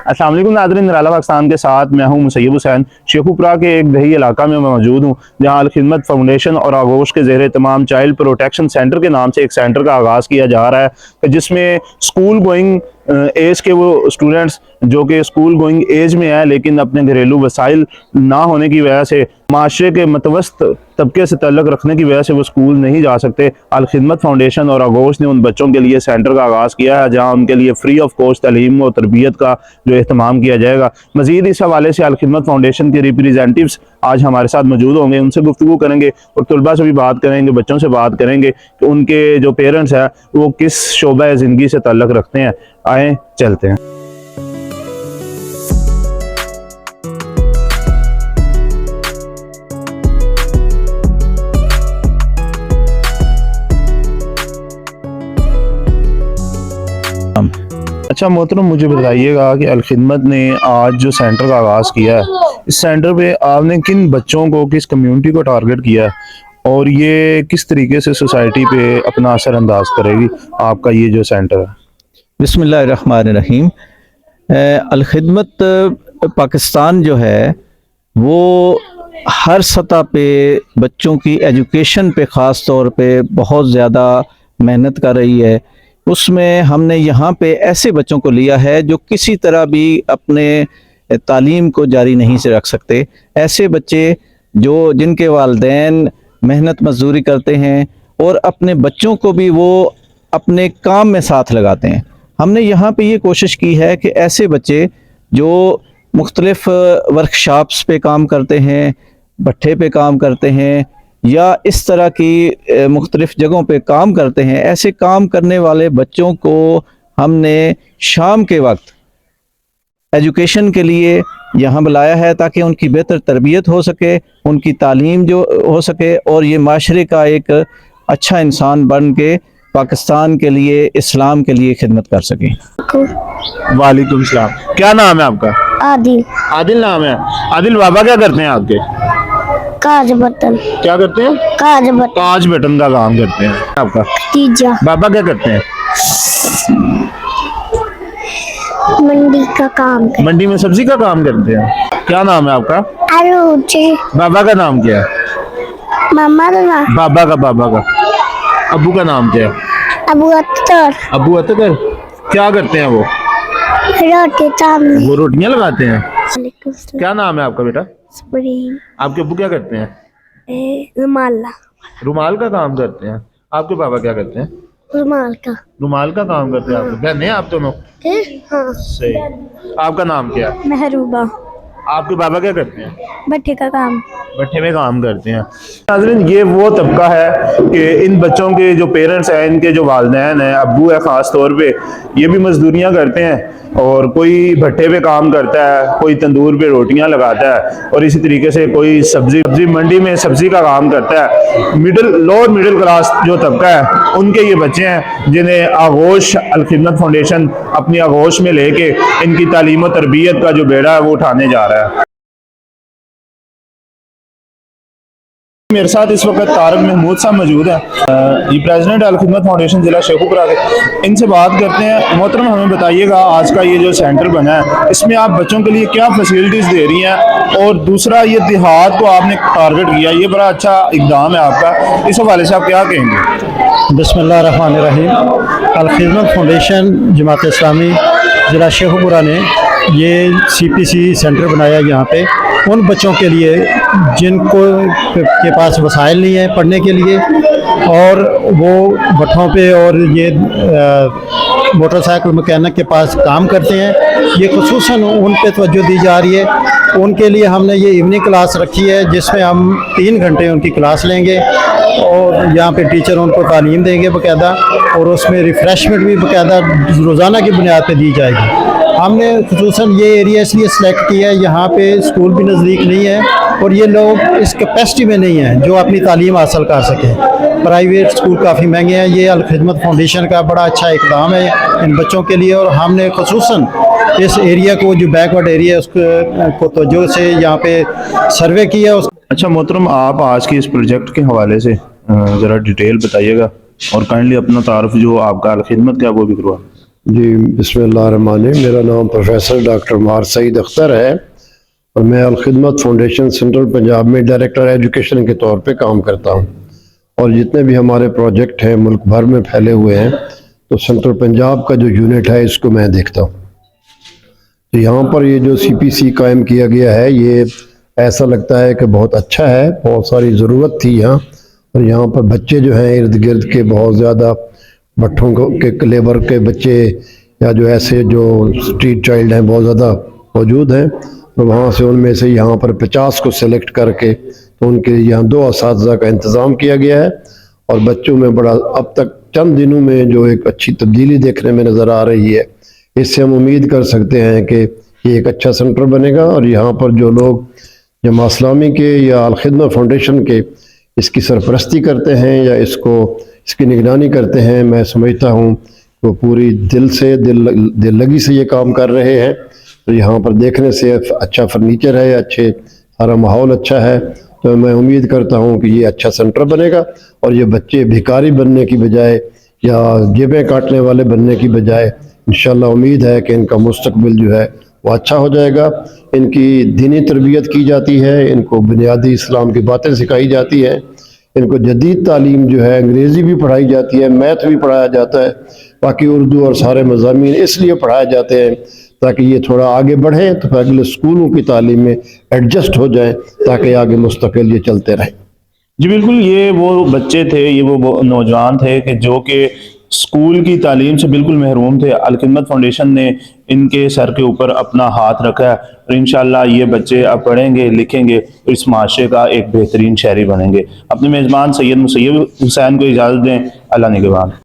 अस्सलाम वालेकुम नाज़रीन, निराला पाकिस्तान के साथ मैं हूं मुसैयब हुसैन। शेखुपुरा के एक दही इलाका में मैं मौजूद हूं, जहां अल खिदमत फाउंडेशन और आगोश के ज़ेर तमाम चाइल्ड प्रोटेक्शन सेंटर के नाम से एक सेंटर का आगाज़ किया जा रहा है, जिसमें स्कूल गोइंग एज के वो स्टूडेंट्स जो कि स्कूल गोइंग एज में है लेकिन अपने घरेलू वसाइल ना होने की वजह से माशरे के मतवस्त तबके से तल्लुक़ रखने की वजह से वो स्कूल नहीं जा सकते। अल खिदमत फाउंडेशन और आगोश ने उन बच्चों के लिए सेंटर का आगाज़ किया है, जहाँ उनके लिए फ्री ऑफ कॉस्ट तालीम और तरबियत का जो एहतमाम किया जाएगा। मज़ीद इस हवाले से अल खिदमत फाउंडेशन के रिप्रेजेंटेटिव्स आज हमारे साथ मौजूद होंगे, उनसे गुफ्तगू करेंगे और तलबा से भी बात करेंगे, बच्चों से बात करेंगे कि उनके जो पेरेंट्स हैं वो किस शोबा ज़िंदगी से ताल्लुक़ रखते हैं। आए चलते हैं। अच्छा मोहतरम, मुझे बताइएगा कि अल खिदमत ने आज जो सेंटर का आगाज़ किया है, इस सेंटर पे आपने किन बच्चों को, किस कम्युनिटी को टारगेट किया है और ये किस तरीके से सोसाइटी पे अपना असर अंदाज करेगी आपका ये जो सेंटर है? बिस्मिल्लाहिर्रहमानिर्रहीम। अल खिदमत पाकिस्तान जो है वो हर सतह पे बच्चों की एजुकेशन पे ख़ास तौर पे बहुत ज़्यादा मेहनत कर रही है। उसमें हमने यहाँ पे ऐसे बच्चों को लिया है जो किसी तरह भी अपने तालीम को जारी नहीं से रख सकते। ऐसे बच्चे जिनके वालिदैन मेहनत मजदूरी करते हैं और अपने बच्चों को भी वो अपने काम में साथ लगाते हैं। हमने यहाँ पे ये कोशिश की है कि ऐसे बच्चे जो मुख्तलिफ वर्कशॉप्स पे काम करते हैं, भट्ठे पे काम करते हैं या इस तरह की मुख्तलिफ जगहों पे काम करते हैं, ऐसे काम करने वाले बच्चों को हमने शाम के वक्त एजुकेशन के लिए यहाँ बुलाया है ताकि उनकी बेहतर तरबियत हो सके, उनकी तालीम जो हो सके और ये माशरे का एक अच्छा इंसान बन के पाकिस्तान के लिए, इस्लाम के लिए खिदमत कर सके। वालेकुम सलाम। क्या नाम है आपका? आदिल। आदिल नाम है। आदिल, बाबा क्या करते हैं आपके? काज बटन। क्या करते हैं? काज बटन। कांच बटन का काम करते हैं। आपका? तीजा। बाबा क्या करते हैं? मंडी का काम। मंडी में सब्जी का काम करते हैं। क्या नाम है आपका? आलू। बाबा का नाम क्या है? मामा का नाम। बाबा का। अबू का नाम क्या है? अबू अख्तर। अबू अख्तर। क्या करते हैं वो? रोटी चावल। वो रोटियां लगाते हैं। क्या नाम है आपका बेटा? स्प्रिंग। आपके अबू क्या करते हैं? रुमाला। रुमाल का काम करते हैं। आपके बाबा क्या करते हैं? रुमाल का। रुमाल का काम करते हैं। आपके बहन है आप दोनों? हाँ। सही। आपका नाम क्या है? महरूबा। आपके बाबा क्या करते हैं? भट्ठे का काम। भट्ठे में काम करते हैं। नाज़रीन, ये वो तबका है कि इन बच्चों के जो पेरेंट्स हैं, इनके जो वालिदैन हैं, अब्बू है ख़ास तौर पे, ये भी मजदूरियां करते हैं और कोई भट्ठे पे काम करता है, कोई तंदूर पे रोटियां लगाता है और इसी तरीके से कोई सब्जी मंडी में सब्जी का काम करता है। लोअर मिडिल क्लास जो तबका है, उनके ये बच्चे हैं जिन्हें आगोश अल खिदमत फाउंडेशन अपनी आगोश में लेके इनकी तालीम और तरबियत का जो बेड़ा है वो उठाने जा रहा है। मेरे साथ इस वक्त तारक महमूद साहब मौजूद हैं, ये प्रेसिडेंट अल खिदमत फाउंडेशन जिला शेखुपुरा के। इनसे बात करते हैं। मोहतरम, हमें बताइएगा आज का ये जो सेंटर बना है, इसमें आप बच्चों के लिए क्या फैसिलिटीज़ दे रही हैं और दूसरा ये देहात को आपने टारगेट किया, ये बड़ा अच्छा इक़दाम है आपका, इस हवाले से आप क्या कहेंगे? बिस्मिल्लाहिर्रहमानिर्रहीम। अल खिदमत फाउंडेशन जमात इस्लामी ज़िला शेखुपुरा ने ये CPC सेंटर बनाया यहाँ पे उन बच्चों के लिए जिनको के पास वसाइल नहीं है पढ़ने के लिए और वो भट्ठों पे और ये मोटरसाइकिल मैकेनिक के पास काम करते हैं। ये खुसूसन उन पे तवज्जो दी जा रही है। उनके लिए हमने ये इवनिंग क्लास रखी है जिसमें हम 3 घंटे उनकी क्लास लेंगे और यहाँ पे टीचर उनको तालीम देंगे बाकायदा और उसमें रिफ़्रेशमेंट भी बाकायदा रोज़ाना की बुनियाद पे दी जाएगी। हमने खुसूसन ये एरिया इसलिए सेलेक्ट किया है, यहाँ पे स्कूल भी नज़दीक नहीं है और ये लोग इस कैपेसिटी में नहीं हैं जो अपनी तालीम हासिल कर सकें। प्राइवेट स्कूल काफ़ी महंगे हैं। ये अल खिदमत फाउंडेशन का बड़ा अच्छा इक़दाम है इन बच्चों के लिए और हमने खुसूसन इस एरिया को, जो बैकवर्ड एरिया है, उसको तवज्जो से यहाँ पे सर्वे किया। अच्छा मोहतरम, आप आज के इस प्रोजेक्ट के हवाले से ज़रा डिटेल बताइएगा और काइंडली अपना तारुफ जो आपका अल खिदमत का वो भी करवा। جی بسم اللہ الرحمن الرحیم. میرا نام پروفیسر ڈاکٹر مار سعید اختر ہے اور میں الخدمت فاؤنڈیشن سینٹرل پنجاب میں ڈائریکٹر ایجوکیشن کے طور پہ کام کرتا ہوں. اور جتنے بھی ہمارے پروجیکٹ ہیں ملک بھر میں پھیلے ہوئے ہیں تو سینٹرل پنجاب کا جو یونٹ ہے اس کو میں دیکھتا ہوں. تو یہاں پر یہ جو سی پی سی قائم کیا گیا ہے یہ ایسا لگتا ہے کہ بہت اچھا ہے. بہت ساری ضرورت تھی یہاں. اور یہاں پر بچے جو ہیں ارد گرد کے بہت زیادہ بٹھوں کے لیبر کے بچے یا جو ایسے جو اسٹریٹ چائلڈ ہیں بہت زیادہ موجود ہیں. اور وہاں سے ان میں سے یہاں پر 50 کو سلیکٹ کر کے تو ان کے یہاں 2 اساتذہ کا انتظام کیا گیا ہے. اور بچوں میں بڑا اب تک چند دنوں میں جو ایک اچھی تبدیلی دیکھنے میں نظر آ رہی ہے. اس سے ہم امید کر سکتے ہیں کہ یہ ایک اچھا سینٹر بنے گا. اور یہاں پر جو لوگ جماعت اسلامی کے یا الخدمت فاؤنڈیشن کے اس کی سرپرستی کرتے ہیں یا اس کی نگرانی کرتے ہیں، میں سمجھتا ہوں وہ پوری دل لگی سے یہ کام کر رہے ہیں. تو یہاں پر دیکھنے سے اچھا فرنیچر ہے، سارا ماحول اچھا ہے. تو میں امید کرتا ہوں کہ یہ اچھا سینٹر بنے گا اور یہ بچے بھکاری بننے کی بجائے یا جیبیں کاٹنے والے بننے کی بجائے انشاءاللہ امید ہے کہ ان کا مستقبل جو ہے وہ اچھا ہو جائے گا. ان کی دینی تربیت کی جاتی ہے، ان کو بنیادی اسلام کی باتیں سکھائی جاتی ہیں، ان کو جدید تعلیم جو ہے انگریزی بھی پڑھائی جاتی ہے، میتھ بھی پڑھایا جاتا ہے، باقی اردو اور سارے مضامین اس لیے پڑھائے جاتے ہیں تاکہ یہ تھوڑا آگے بڑھیں تو اگلے اسکولوں کی تعلیم میں ایڈجسٹ ہو جائیں تاکہ آگے مستقل یہ چلتے رہیں. جی بالکل، یہ وہ بچے تھے، یہ وہ نوجوان تھے کہ جو کہ اسکول کی تعلیم سے بالکل محروم تھے. الخدمت فاؤنڈیشن نے ان کے سر کے اوپر اپنا ہاتھ رکھا ہے اور انشاءاللہ یہ بچے اب پڑھیں گے، لکھیں گے اور اس معاشرے کا ایک بہترین شہری بنیں گے. اپنے میزبان سید مسیب حسین کو اجازت دیں. اللہ نگہبان.